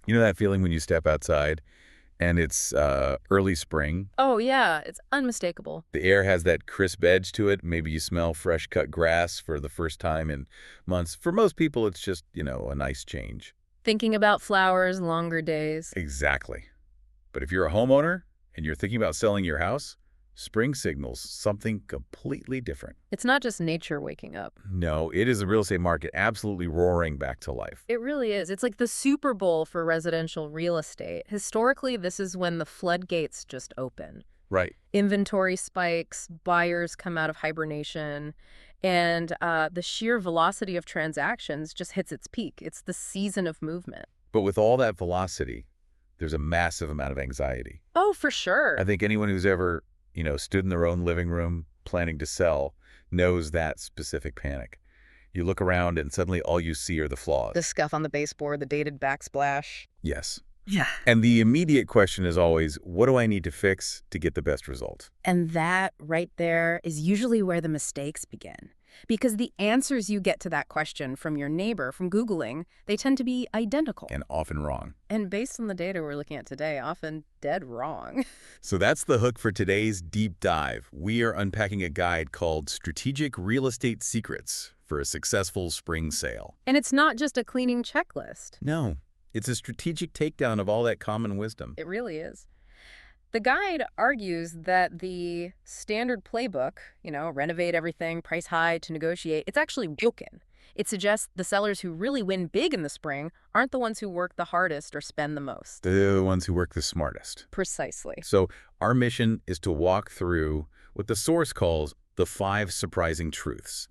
You know that feeling when you step outside and it's early spring? Oh, yeah, it's unmistakable. The air has that crisp edge to it. Maybe you smell fresh cut grass for the first time in months. For most people, it's just, a nice change. Thinking about flowers, longer days. Exactly. But if you're a homeowner and you're thinking about selling your house, spring signals something completely different. It's not just nature waking up. No, it is a real estate market absolutely roaring back to life. It really is. It's like the Super Bowl for residential real estate. Historically, this is when the floodgates just open. Right. Inventory spikes, buyers come out of hibernation, and the sheer velocity of transactions just hits its peak. It's the season of movement. But with all that velocity, there's a massive amount of anxiety. Oh, for sure. I think anyone who's ever, stood in their own living room planning to sell knows that specific panic. You look around and suddenly all you see are the flaws. The scuff on the baseboard, the dated backsplash. Yes. Yeah. And the immediate question is always, what do I need to fix to get the best result? And that right there is usually where the mistakes begin. Because the answers you get to that question from your neighbor, from Googling, they tend to be identical. And often wrong. And based on the data we're looking at today, often dead wrong. So that's the hook for today's deep dive. We are unpacking a guide called Strategic Real Estate Secrets for a Successful Spring Sale. And it's not just a cleaning checklist. No, it's a strategic takedown of all that common wisdom. It really is. The guide argues that the standard playbook, renovate everything, price high to negotiate, it's actually broken. It suggests the sellers who really win big in the spring aren't the ones who work the hardest or spend the most. They're the ones who work the smartest. Precisely. So our mission is to walk through what the source calls the 5 surprising truths.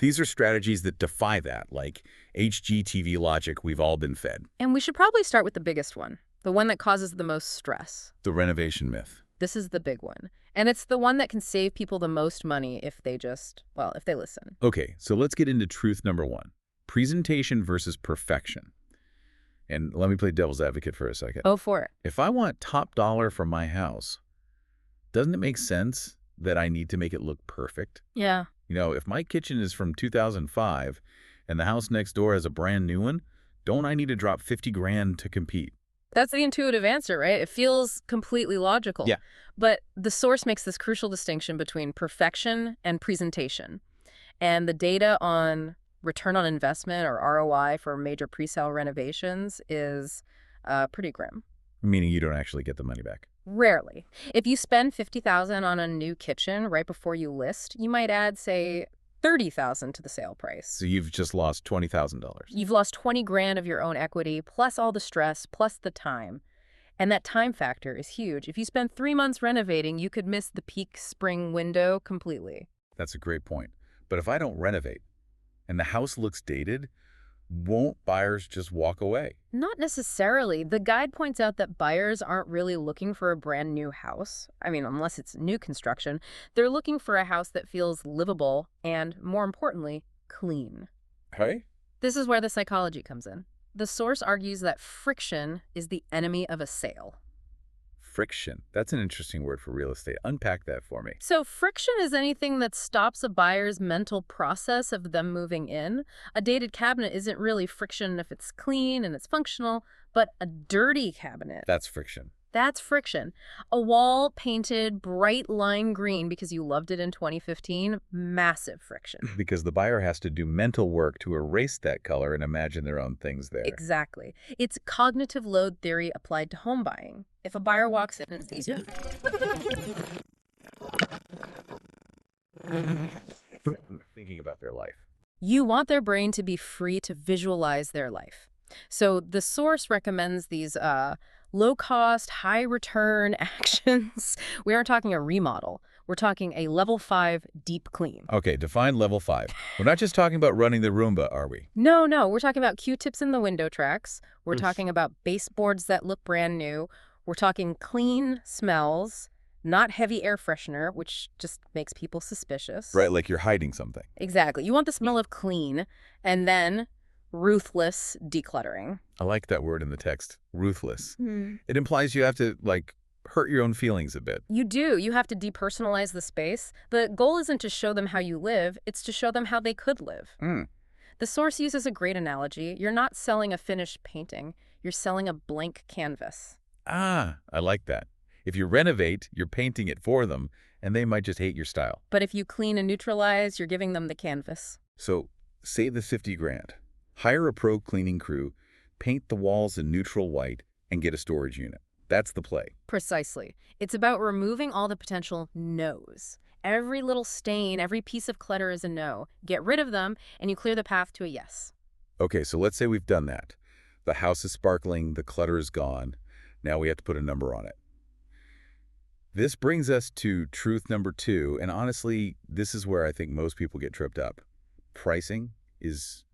These are strategies that defy that, like HGTV logic we've all been fed. And we should probably start with the biggest one, the one that causes the most stress. The renovation myth. This is the big one. And it's the one that can save people the most money if they if they listen. Okay, so let's get into truth number 1. Presentation versus perfection. And let me play devil's advocate for a second. Oh, for it. If I want top dollar for my house, doesn't it make sense that I need to make it look perfect? Yeah. If my kitchen is from 2005 and the house next door has a brand new one, don't I need to drop 50 grand to compete? That's the intuitive answer, right? It feels completely logical. Yeah. But the source makes this crucial distinction between perfection and presentation. And the data on return on investment, or ROI, for major presale renovations is pretty grim. Meaning you don't actually get the money back. Rarely. If you spend $50,000 on a new kitchen right before you list, you might add, say, $30,000 to the sale price. So you've just lost $20,000. You've lost 20 grand of your own equity, plus all the stress, plus the time. And that time factor is huge. If you spend 3 months renovating, you could miss the peak spring window completely. That's a great point. But if I don't renovate and the house looks dated, won't buyers just walk away? Not necessarily. The guide points out that buyers aren't really looking for a brand new house. I mean, unless it's new construction. They're looking for a house that feels livable and, more importantly, clean. Hey? This is where the psychology comes in. The source argues that friction is the enemy of a sale. Friction. That's an interesting word for real estate. Unpack that for me. So friction is anything that stops a buyer's mental process of them moving in. A dated cabinet isn't really friction if it's clean and it's functional, but a dirty cabinet, That's friction. that's friction. A wall painted bright lime green because you loved it in 2015, massive friction. Because the buyer has to do mental work to erase that color and imagine their own things there. Exactly. It's cognitive load theory applied to home buying. If a buyer walks in and sees Thinking about their life. you want their brain to be free to visualize their life. So the source recommends these low-cost, high-return actions. We aren't talking a remodel. We're talking a level 5 deep clean. Okay, define level 5. We're not just talking about running the Roomba, are we? No, we're talking about Q-tips in the window tracks. We're Oof. talking about baseboards that look brand new. We're talking clean smells, not heavy air freshener, which just makes people suspicious. Right, like you're hiding something. Exactly. You want the smell of clean, and then ruthless decluttering. I like that word in the text, ruthless. It implies you have to, hurt your own feelings a bit. You do. You have to depersonalize the space. The goal isn't to show them how you live, it's to show them how they could live. Mm. The source uses a great analogy. You're not selling a finished painting. You're selling a blank canvas. Ah, I like that. If you renovate, you're painting it for them, and they might just hate your style. But if you clean and neutralize, you're giving them the canvas. So save the 50 grand. Hire a pro cleaning crew, paint the walls in neutral white, and get a storage unit. That's the play. Precisely. It's about removing all the potential no's. Every little stain, every piece of clutter is a no. Get rid of them, and you clear the path to a yes. Okay, so let's say we've done that. The house is sparkling, the clutter is gone. Now we have to put a number on it. This brings us to truth number 2, and honestly, this is where I think most people get tripped up. Pricing is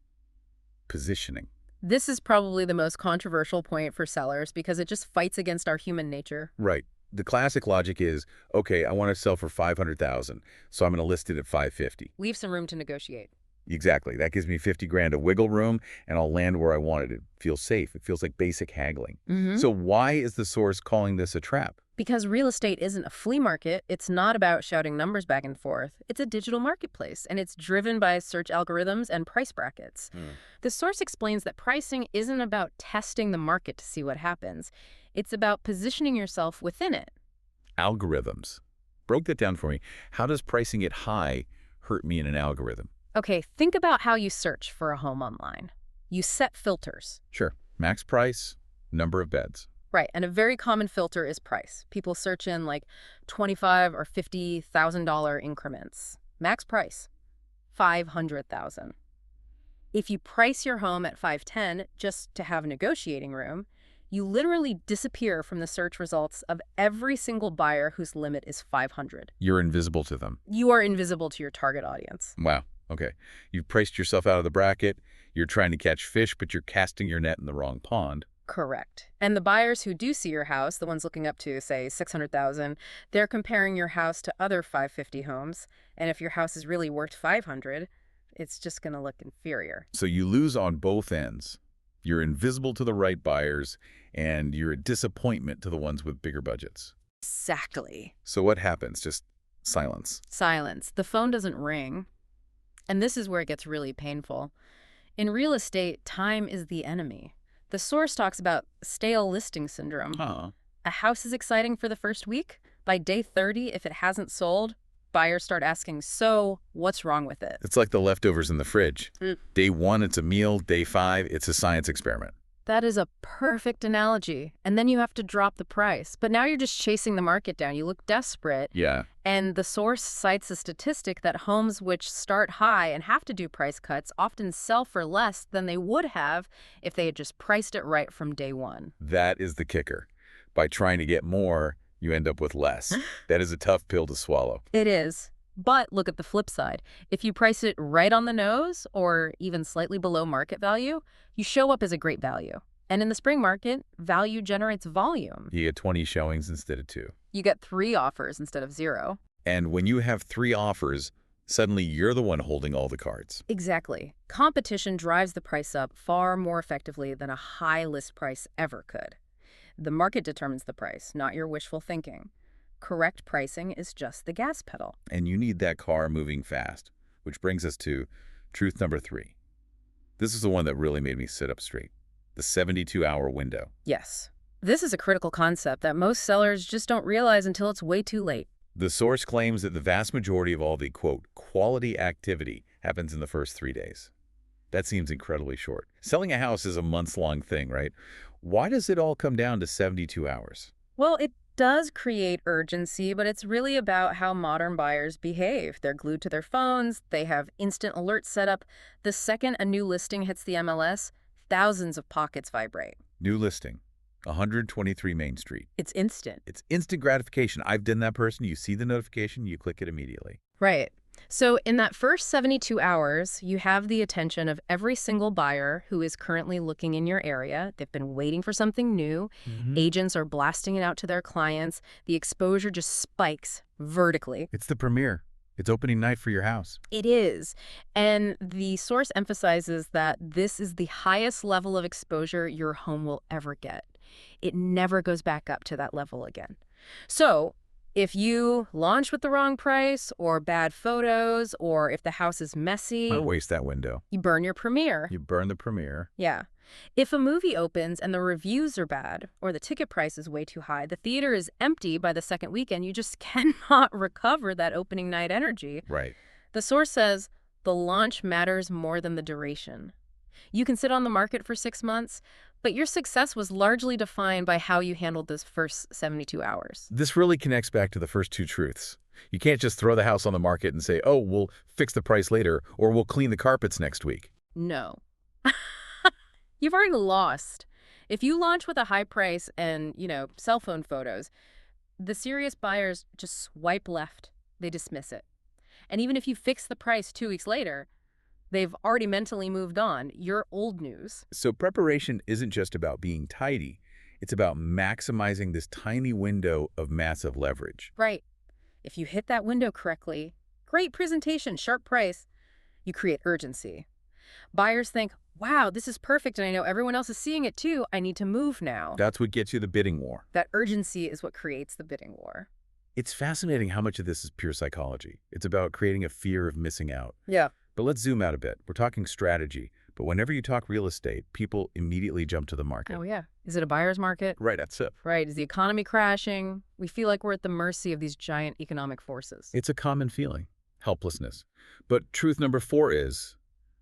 positioning. This is probably the most controversial point for sellers because it just fights against our human nature. Right. The classic logic is, okay, I want to sell for $500,000, so I'm going to list it at $550,000. Leave some room to negotiate. Exactly. That gives me 50 grand of wiggle room, and I'll land where I want it. It feels safe. It feels like basic haggling. So why is the source calling this a trap? Because real estate isn't a flea market, it's not about shouting numbers back and forth. It's a digital marketplace, and it's driven by search algorithms and price brackets. The source explains that pricing isn't about testing the market to see what happens. It's about positioning yourself within it. Algorithms. Broke that down for me. How does pricing it high hurt me in an algorithm? Okay, think about how you search for a home online. You set filters. Sure. Max price, number of beds. Right, and a very common filter is price. People search in like $25,000 or $50,000 increments. Max price, $500,000. If you price your home at $510,000 just to have negotiating room, you literally disappear from the search results of every single buyer whose limit is $500,000. You're invisible to them. You are invisible to your target audience. Wow. Okay. You've priced yourself out of the bracket. You're trying to catch fish, but you're casting your net in the wrong pond. Correct. And the buyers who do see your house, the ones looking up to, say, $600,000, they're comparing your house to other $550,000 homes. And if your house is really worth $500,000, it's just going to look inferior. So you lose on both ends. You're invisible to the right buyers, and you're a disappointment to the ones with bigger budgets. Exactly. So what happens? Just silence. Silence. The phone doesn't ring. And this is where it gets really painful. In real estate, time is the enemy. The source talks about stale listing syndrome. A house is exciting for the first week. By day 30, if it hasn't sold, buyers start asking, so what's wrong with it? It's like the leftovers in the fridge. Day 1, it's a meal. Day 5, it's a science experiment. That is a perfect analogy. And then you have to drop the price. But now you're just chasing the market down. You look desperate. Yeah. And the source cites a statistic that homes which start high and have to do price cuts often sell for less than they would have if they had just priced it right from day 1. That is the kicker. By trying to get more, you end up with less. That is a tough pill to swallow. It is. But look at the flip side. If you price it right on the nose or even slightly below market value, you show up as a great value. And in the spring market, value generates volume. You get 20 showings instead of 2. You get 3 offers instead of 0. And when you have 3 offers, suddenly you're the one holding all the cards. Exactly. Competition drives the price up far more effectively than a high list price ever could. The market determines the price, not your wishful thinking. Correct pricing is just the gas pedal. And you need that car moving fast, which brings us to truth number 3. This is the one that really made me sit up straight. The 72-hour window. Yes. This is a critical concept that most sellers just don't realize until it's way too late. The source claims that the vast majority of all the, quote, quality activity happens in the first 3 days. That seems incredibly short. Selling a house is a months-long thing, right? Why does it all come down to 72 hours? Well, it does create urgency, but it's really about how modern buyers behave. They're glued to their phones. They have instant alerts set up. The second a new listing hits the MLS, thousands of pockets vibrate. New listing, 123 Main Street. It's instant. It's instant gratification. I've been that person. You see the notification, you click it immediately. Right. So in that first 72 hours, you have the attention of every single buyer who is currently looking in your area. They've been waiting for something new. Agents are blasting it out to their clients. The exposure just spikes vertically. It's the premiere. It's opening night for your house. It is. And the source emphasizes that this is the highest level of exposure your home will ever get. It never goes back up to that level again. So if you launch with the wrong price or bad photos or if the house is messy, Don't waste that window. you burn your premiere. You burn the premiere. Yeah. If a movie opens and the reviews are bad or the ticket price is way too high, the theater is empty by the second weekend, you just cannot recover that opening night energy. Right. The source says the launch matters more than the duration. You can sit on the market for 6 months, but your success was largely defined by how you handled those first 72 hours. This really connects back to the first two truths. You can't just throw the house on the market and say, oh, we'll fix the price later, or we'll clean the carpets next week. No. You've already lost. If you launch with a high price and, cell phone photos, the serious buyers just swipe left. They dismiss it. And even if you fix the price 2 weeks later, they've already mentally moved on. You're old news. So preparation isn't just about being tidy. It's about maximizing this tiny window of massive leverage. Right. If you hit that window correctly, great presentation, sharp price, you create urgency. Buyers think, wow, this is perfect and I know everyone else is seeing it too. I need to move now. That's what gets you the bidding war. That urgency is what creates the bidding war. It's fascinating how much of this is pure psychology. It's about creating a fear of missing out. Yeah. But let's zoom out a bit. We're talking strategy. But whenever you talk real estate, people immediately jump to the market. Oh, yeah. Is it a buyer's market? Right, that's it. Right. Is the economy crashing? We feel like we're at the mercy of these giant economic forces. It's a common feeling, helplessness. But truth number 4 is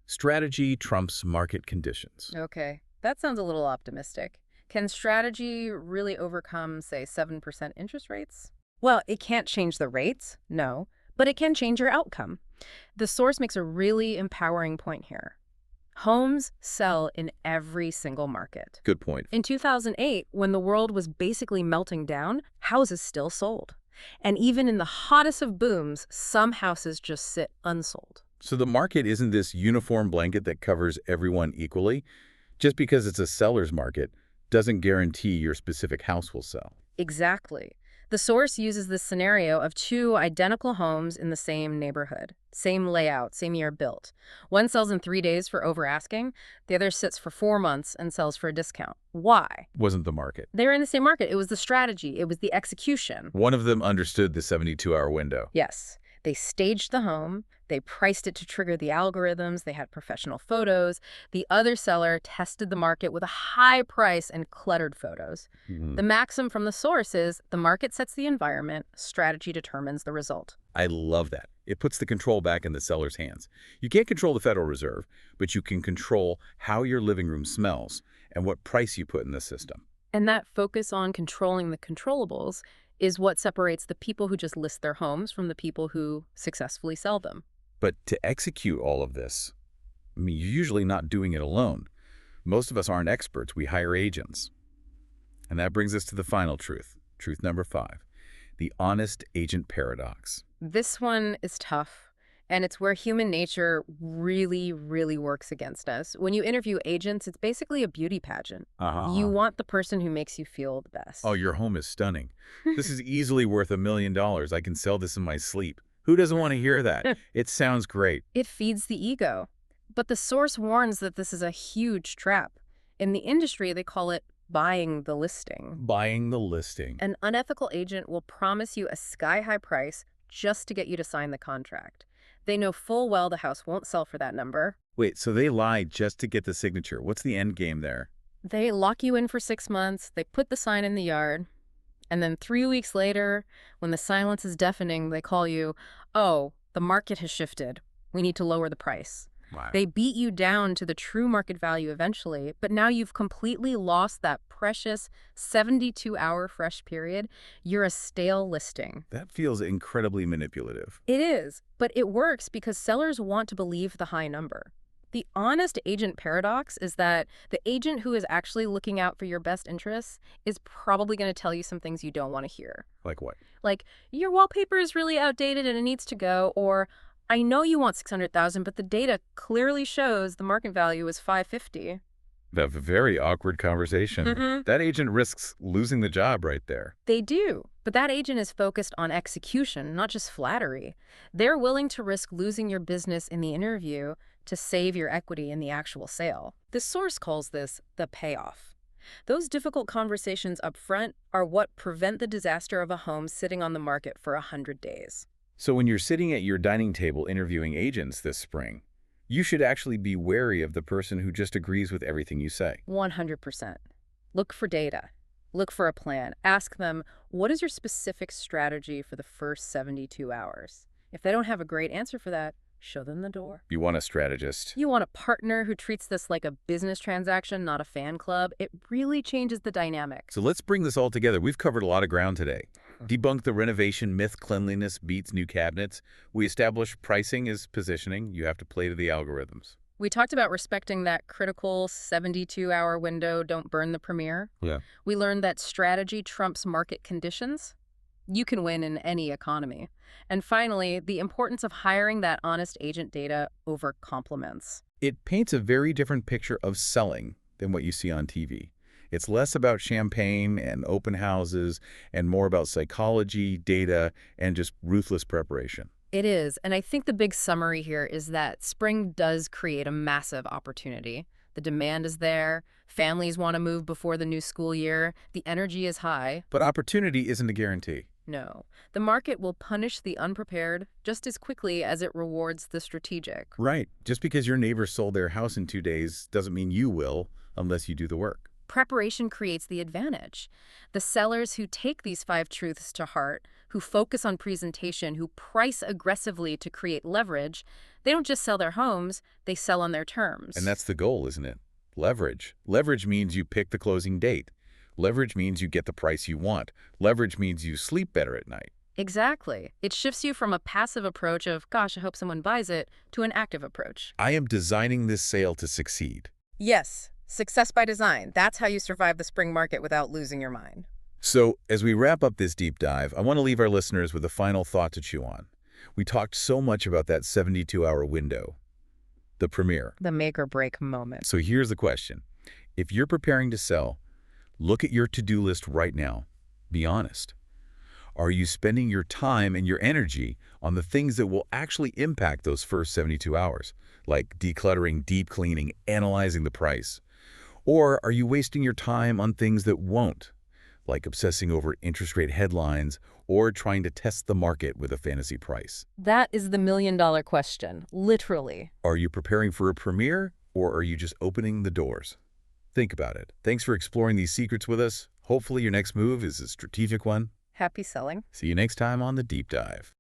strategy trumps market conditions. Okay. That sounds a little optimistic. Can strategy really overcome, say, 7% interest rates? Well, it can't change the rates, no, but it can change your outcome. The source makes a really empowering point here. Homes sell in every single market. Good point. In 2008, when the world was basically melting down, houses still sold. And even in the hottest of booms, some houses just sit unsold. So the market isn't this uniform blanket that covers everyone equally. Just because it's a seller's market doesn't guarantee your specific house will sell. Exactly. The source uses this scenario of 2 identical homes in the same neighborhood, same layout, same year built. One sells in 3 days for over asking, the other sits for 4 months and sells for a discount. Why? Wasn't the market. They were in the same market. It was the strategy. It was the execution. One of them understood the 72-hour window. Yes. They staged the home. They priced it to trigger the algorithms. They had professional photos. The other seller tested the market with a high price and cluttered photos. The maxim from the source is the market sets the environment, strategy determines the result. I love that. It puts the control back in the seller's hands. You can't control the Federal Reserve, but you can control how your living room smells and what price you put in the system. And that focus on controlling the controllables is what separates the people who just list their homes from the people who successfully sell them. But to execute all of this, you're usually not doing it alone. Most of us aren't experts. We hire agents. And that brings us to the final truth, truth number 5, the honest agent paradox. This one is tough, and it's where human nature really, really works against us. When you interview agents, it's basically a beauty pageant. You want the person who makes you feel the best. Oh, your home is stunning. This is easily worth $1 million. I can sell this in my sleep. Who doesn't want to hear that? It sounds great. It feeds the ego. But the source warns that this is a huge trap. In the industry, they call it buying the listing. Buying the listing. An unethical agent will promise you a sky-high price just to get you to sign the contract. They know full well the house won't sell for that number. Wait, so they lie just to get the signature. What's the end game there? They lock you in for 6 months, they put the sign in the yard, and then 3 weeks later, when the silence is deafening, they call you, oh, the market has shifted. We need to lower the price. Wow. They beat you down to the true market value eventually, but now you've completely lost that precious 72-hour fresh period. You're a stale listing. That feels incredibly manipulative. It is, but it works because sellers want to believe the high number. The honest agent paradox is that the agent who is actually looking out for your best interests is probably going to tell you some things you don't want to hear. Like what? Like, your wallpaper is really outdated and it needs to go, or I know you want $600,000, but the data clearly shows the market value is $550,000. A very awkward conversation. That agent risks losing the job right there. They do, but that agent is focused on execution, not just flattery. They're willing to risk losing your business in the interview to save your equity in the actual sale. The source calls this the payoff. Those difficult conversations up front are what prevent the disaster of a home sitting on the market for 100 days. So when you're sitting at your dining table interviewing agents this spring, You should actually be wary of the person who just agrees with everything you say. 100%. Look for data. Look for a plan. Ask them, what is your specific strategy for the first 72 hours? If they don't have a great answer for that, show them the door. You want a strategist. You want a partner who treats this like a business transaction, not a fan club. It really changes the dynamic. So let's bring this all together. We've covered a lot of ground today. Debunk the renovation myth, cleanliness beats new cabinets. We established pricing is positioning. You have to play to the algorithms. We talked about respecting that critical 72-hour window, don't burn the premiere. Yeah. We learned that strategy trumps market conditions. You can win in any economy. And finally, the importance of hiring that honest agent data over compliments. It paints a very different picture of selling than what you see on TV. It's less about champagne and open houses and more about psychology, data, and just ruthless preparation. It is, and I think the big summary here is that spring does create a massive opportunity. The demand is there, families want to move before the new school year, the energy is high. But opportunity isn't a guarantee. No, the market will punish the unprepared just as quickly as it rewards the strategic. Right. Just because your neighbor sold their house in 2 days doesn't mean you will unless you do the work. Preparation creates the advantage. The sellers who take these 5 truths to heart, who focus on presentation, who price aggressively to create leverage, they don't just sell their homes, they sell on their terms. And that's the goal, isn't it? Leverage. Leverage means you pick the closing date. Leverage means you get the price you want. Leverage means you sleep better at night. Exactly. It shifts you from a passive approach of, gosh, I hope someone buys it, to an active approach. I am designing this sale to succeed. Yes, success by design. That's how you survive the spring market without losing your mind. So, as we wrap up this deep dive, I want to leave our listeners with a final thought to chew on. We talked so much about that 72-hour window, the premiere. The make or break moment. So here's the question. If you're preparing to sell, look at your to-do list right now. Be honest. Are you spending your time and your energy on the things that will actually impact those first 72 hours, like decluttering, deep cleaning, analyzing the price? Or are you wasting your time on things that won't, like obsessing over interest rate headlines or trying to test the market with a fantasy price? That is the million-dollar question, literally. Are you preparing for a premiere, or are you just opening the doors? Think about it. Thanks for exploring these secrets with us. Hopefully your next move is a strategic one. Happy selling. See you next time on The Deep Dive.